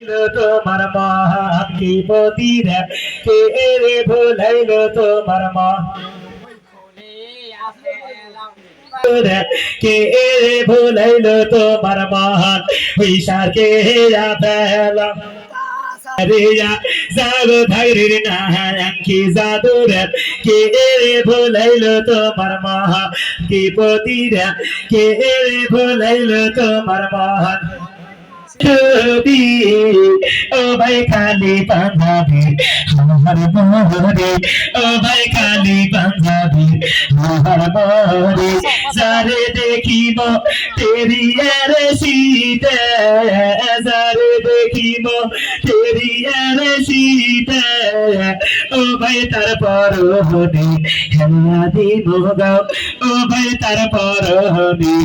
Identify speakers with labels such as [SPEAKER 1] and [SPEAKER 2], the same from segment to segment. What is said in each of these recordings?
[SPEAKER 1] তোমার মহান কি পতিরা কে রে ভুলাইল তোমার কে রে ভুলাইল তোমার মহান বিশার কে পেলাম রিয়া জাগো ধাইরের নাকি জাদুর কে রে ভুলাইল তোমার মহান কি পতিরা কে রে ভুলাইল তোমার মহান ও ভাই খালি পাঞ্জাবি আমার মোরে ও ভাই খালি পাঞ্জাবি আমার মোরে যারে দেখিব তেরিয়ার শীতে যারে দেখিব তেরিয়ার শীতে ও ভাই তারপর হনি হেলা দিব গাও ও ভাই তারপর হনি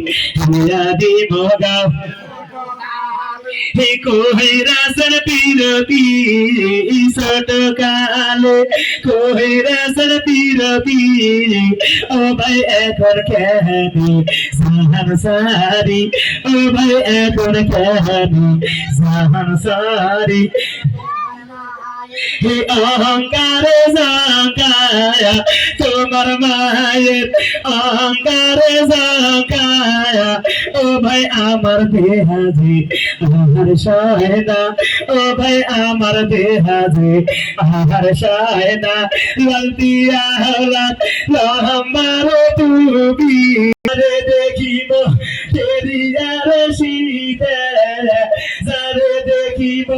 [SPEAKER 1] হেলা দিব গাও কোহেরাসর পিরতি ছোট কালে কোহেরাসর পিরতি ও ভাই এখন কেহানি জাহান সারি ও ভাই এখন কেহানি জাহান সারি হে অহংকারে জাকায়া তোমার মায়ের অহংকারে জাকায়া ও ভাই আমার দেহাজি আমার সয়না ও ভাই আমার দেহাজি আমার সয়না লালতিয়া হলাত লহমার তুমি রে দেখিব তেরিয়ার শীতে যারে দেখিব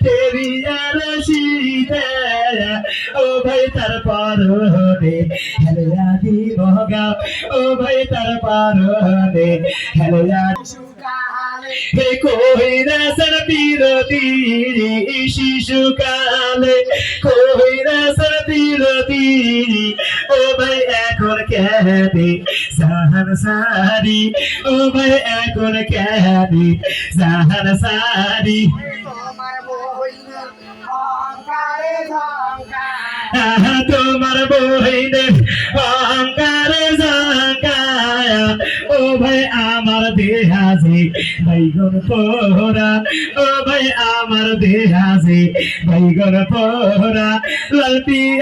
[SPEAKER 1] তেরিয়ার শীতে ও ভাই তারপর হনে হেলা দিব গাও ও ভাই তারপর হনে হেলা হে কোহিরাসর পিরতি শিশুকালে কোহিরাসর পিরতি ও ভাই এখন কেহানি জাহান সারি ও ভাই এখন কেহানি জাহান সারি তোমার বহিনের অহংকারে জাকায়া ও ভাই আমার দেহাজি বাইগন পোরা ও ভাই আমার দেহাজি বাইগন পোরা লাল পিয়া